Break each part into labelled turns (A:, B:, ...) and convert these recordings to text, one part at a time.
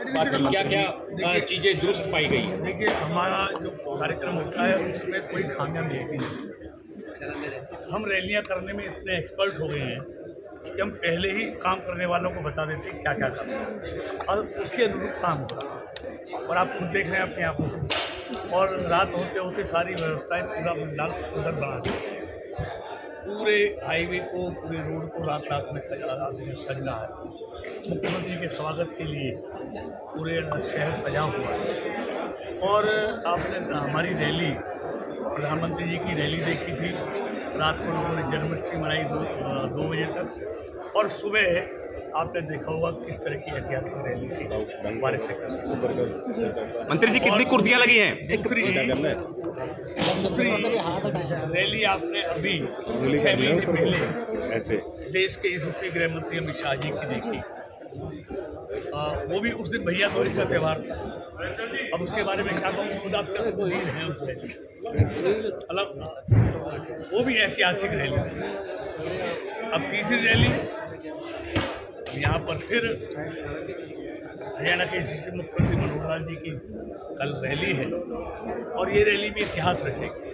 A: क्या क्या चीज़ें दुरुस्त पाई गई है?
B: देखिए, हमारा जो कार्यक्रम होता है उसमें कोई खामियां मिलती नहीं। हम रैलियां करने में इतने एक्सपर्ट हो गए हैं कि हम पहले ही काम करने वालों को बता देते हैं क्या क्या करना है और उसी अनुरूप काम होता है। और आप खुद देख रहे हैं अपनी आंखों से। और रात होते होते सारी व्यवस्थाएं पूरा पंडाल सुंदर बना दी है। पूरे हाईवे को, पूरे रोड को रात रात में सजना है। मुख्यमंत्री के स्वागत के लिए पूरे शहर सजा हुआ है। और आपने हमारी रैली, प्रधानमंत्री जी की रैली देखी थी। रात को लोगों ने जन्माष्टमी मनाई 2 बजे तक। और सुबह आपने देखा होगा किस तरह की ऐतिहासिक रैली थी हमारे सेक्टर।
C: मंत्री जी, कितनी कुर्सियां लगी हैं?
B: दूसरी रैली आपने अभी 6 महीने पहले
C: ऐसे
B: देश के यशस्वी गृह मंत्री अमित शाह जी की देखी। वो भी उस दिन भैया दूज का त्यौहार था। अब उसके बारे में क्या कहूँ, खुद आप तस्वीर हैं उस रैली अलग, वो भी ऐतिहासिक रैली थी। अब तीसरी रैली यहाँ पर फिर हरियाणा के यशस्वी मुख्यमंत्री मनोहर लाल जी की कल रैली है और ये रैली भी इतिहास रचेगी।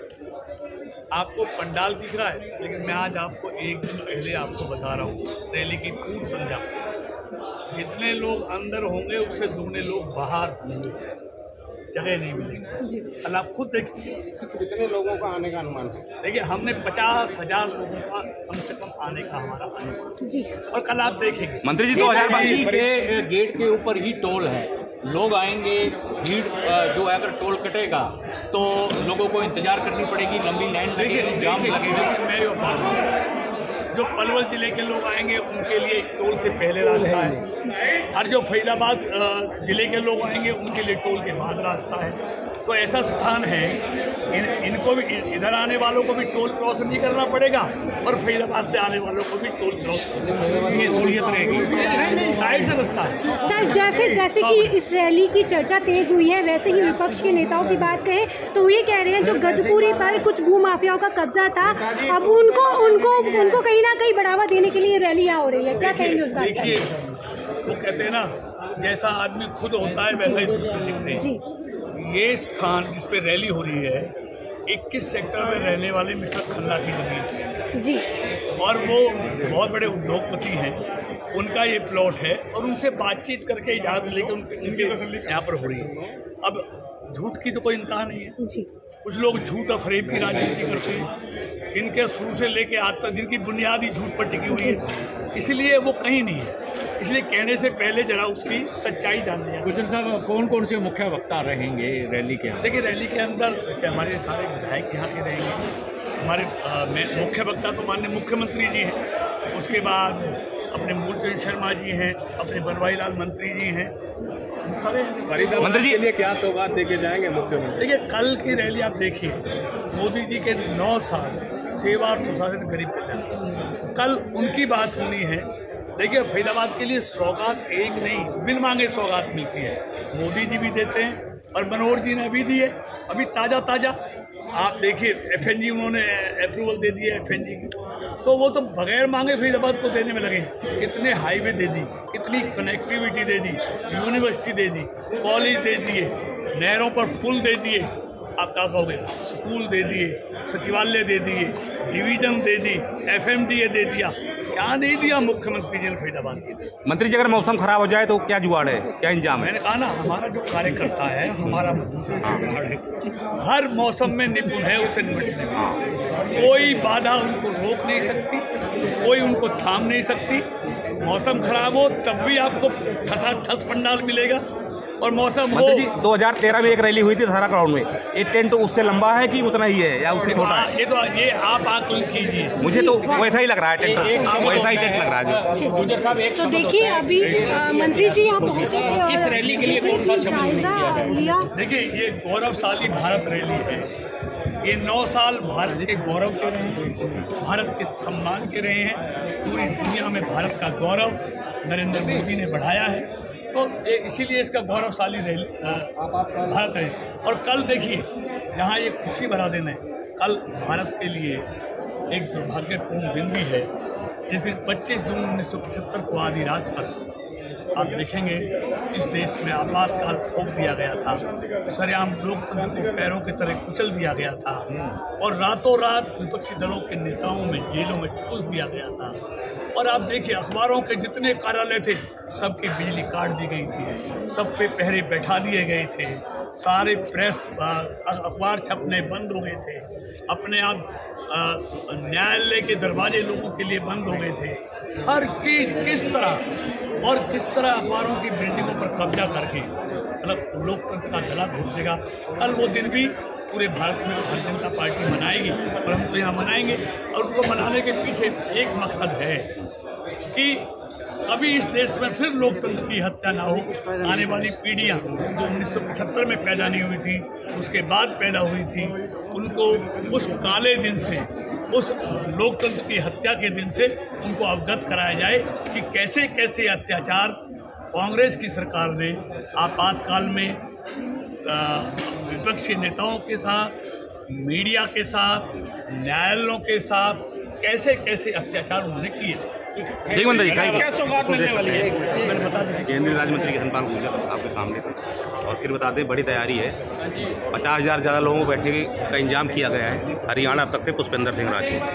B: आपको पंडाल दिख रहा है, लेकिन मैं आज आपको एक दिन पहले आपको बता रहा हूँ रैली की पूर्व संध्या जितने लोग अंदर होंगे उससे दुगने लोग बाहर होंगे, जगह नहीं मिलेगी। कल आप खुद देखिए
D: कितने लोगों का आने का अनुमान है।
B: देखिए, हमने 50,000 लोगों का कम से कम आने का हमारा अनुमान जी। और कल आप देखेंगे
C: मंत्री जी 2022
A: के गेट के ऊपर ही टोल है, लोग आएंगे, भीड़ जो है अगर टोल कटेगा तो लोगों को इंतजार करनी पड़ेगी, लंबी लाइन लगेगी, जाम लगेगा।
B: मैं ये बता रहा हूँ, जो पलवल जिले के लोग आएंगे उनके लिए टोल से पहले रास्ता है, और जो फरीदाबाद जिले के लोग आएंगे उनके लिए टोल के बाद रास्ता है। तो ऐसा स्थान है, इनको भी, इधर आने वालों को भी टोल क्रॉस नहीं करना पड़ेगा और फरीदाबाद से आने वालों को भी टोल क्रॉस करने सहूलियत रहेगी। साइड से रास्ता है।
E: सर, जैसे कि इस रैली की चर्चा तेज हुई है, वैसे ही विपक्ष के नेताओं की बात करें तो ये कह रहे हैं जो गदपुरी पर कुछ भूमाफियाओं का कब्जा था, अब उनको कहीं ना कहीं बढ़ावा देने के लिए रैली यहाँ हो रही है। क्या कहेंगे उस बात पर?
B: देखिए, वो कहते हैं ना, जैसा आदमी खुद होता है वैसा ही दूसरे दिखते हैं। ये स्थान जिस पे रैली हो रही है 21 सेक्टर में रहने वाले मिस्टर खन्ना की जमीन है जी। और वो बहुत बड़े उद्योगपति हैं, उनका ये प्लॉट है और उनसे बातचीत करके इजाज़त लेकर उनके यहाँ पर हो रही है। अब झूठ की तो कोई इम्कान नहीं है जी। कुछ लोग झूठ और फरेब की राजनीति करते हैं, जिनके शुरू से लेके आज तक जिनकी बुनियादी झूठ पर टिकी हुई है, इसलिए वो कहीं नहीं है। इसलिए कहने से पहले जरा उसकी सच्चाई जान लिया।
A: गुज्जर साहब, कौन कौन से मुख्य वक्ता रहेंगे रैली के अंदर?
B: देखिए, रैली के अंदर जैसे हमारे सारे विधायक यहाँ के रहेंगे। हमारे मुख्य वक्ता तो माननीय मुख्यमंत्री जी हैं, उसके बाद अपने मूलचंद शर्मा जी हैं, अपने बनवारी लाल मंत्री जी हैं,
D: फरीदाबाद के लिए क्या सौगात देके जाएंगे मुख्यमंत्री?
B: देखिए, कल की रैली आप देखिए, मोदी जी के 9 साल सेवा और सुशासन गरीब कल्याण, कल उनकी बात होनी है। देखिए, फरीदाबाद के लिए सौगात एक नहीं, बिन मांगे सौगात मिलती है। मोदी जी भी देते हैं और मनोहर जी ने अभी दिए, अभी ताज़ा आप देखिए FNG उन्होंने अप्रूवल दे दिया FNG की, तो वो तो बगैर मांगे फरीदाबाद को देने में लगे। कितने हाईवे दे दी, कितनी कनेक्टिविटी दे दी, यूनिवर्सिटी दे दी, कॉलेज दे दिए, नहरों पर पुल दे दिए, आप क्या कहोगे, स्कूल दे दिए, सचिवालय दे दिए, डिवीजन दे दी, FMDA दे दिया, क्या नहीं दिया मुख्यमंत्री जी ने फरीदाबाद के लिए।
C: मंत्री जी, अगर मौसम खराब हो जाए तो क्या जुगाड़ है, क्या इंतजाम है?
B: मैंने कहा ना, हमारा जो कार्यकर्ता है, हमारा जुगाड़ है, हर मौसम में निपुण है उससे निपटने में। कोई बाधा उनको रोक नहीं सकती, कोई उनको थाम नहीं सकती। मौसम खराब हो तब भी आपको ठस पंडाल मिलेगा और मौसम हो।
C: 2013 में एक रैली हुई थी धारा ग्राउंड में, ये टेंट उससे लंबा है कि उतना ही है या उससे छोटा है?
B: ये आप आकलन कीजिए।
C: मुझे तो वैसा ही लग रहा है, टेंट वैसा ही टेंट लग रहा है।
A: गुज्जर साहब, एक
E: तो देखिए, अभी मंत्री जी यहाँ पहुँचे,
A: इस रैली के लिए कौन सा शब्द
E: लिया?
B: देखिए, ये गौरवशाली भारत रैली है। ये 9 साल भारत के गौरव के रहे हैं, भारत के सम्मान के रहे हैं। पूरी दुनिया में भारत का गौरव नरेंद्र मोदी ने बढ़ाया है, तो इसीलिए इसका गौरवशाली रैली भारत है। और कल देखिए, जहाँ ये खुशी भरा दिन है, कल भारत के लिए एक दुर्भाग्यपूर्ण दिन भी है। जिस दिन 25 जून 1975 को आधी रात पर आप देखेंगे इस देश में आपातकाल थोप दिया गया था, सरेआम लोकतंत्र को पैरों की तरह कुचल दिया गया था और रातों रात विपक्षी दलों के नेताओं में जेलों में ठूस दिया गया था। और आप देखिए अखबारों के जितने कार्यालय थे सबकी बिजली काट दी गई थी, सब पे पहरे बैठा दिए गए थे, सारे प्रेस अखबार छपने बंद हो गए थे, अपने आप न्यायालय के दरवाजे लोगों के लिए बंद हो गए थे। हर चीज़ किस तरह अखबारों की बिल्डिंगों पर कब्जा करके मतलब लोकतंत्र का गला घोट देगा। कल वो दिन भी पूरे भारत में भारतीय जनता पार्टी मनाएगी और हम तो यहाँ मनाएंगे। और उनको मनाने के पीछे एक मकसद है कि कभी इस देश में फिर लोकतंत्र की हत्या ना हो। आने वाली पीढ़ियाँ जो 1975 में पैदा नहीं हुई थी, उसके बाद पैदा हुई थी, उनको उस काले दिन से, उस लोकतंत्र की हत्या के दिन से उनको अवगत कराया जाए कि कैसे कैसे अत्याचार कांग्रेस की सरकार ने आपातकाल में विपक्ष के नेताओं के साथ, मीडिया के साथ, न्यायालयों के साथ कैसे कैसे अत्याचार उन्होंने किए थे।
C: क्या सौगात मिलने वाली है? केंद्रीय राज्य मंत्री धनपाल गुर्जर आपके सामने थे और फिर बता दें बड़ी तैयारी है, 50,000 ज़्यादा लोगों को बैठने का इंतजाम किया गया है। हरियाणा अब तक थे पुष्पेंद्र सिंह राजपूत।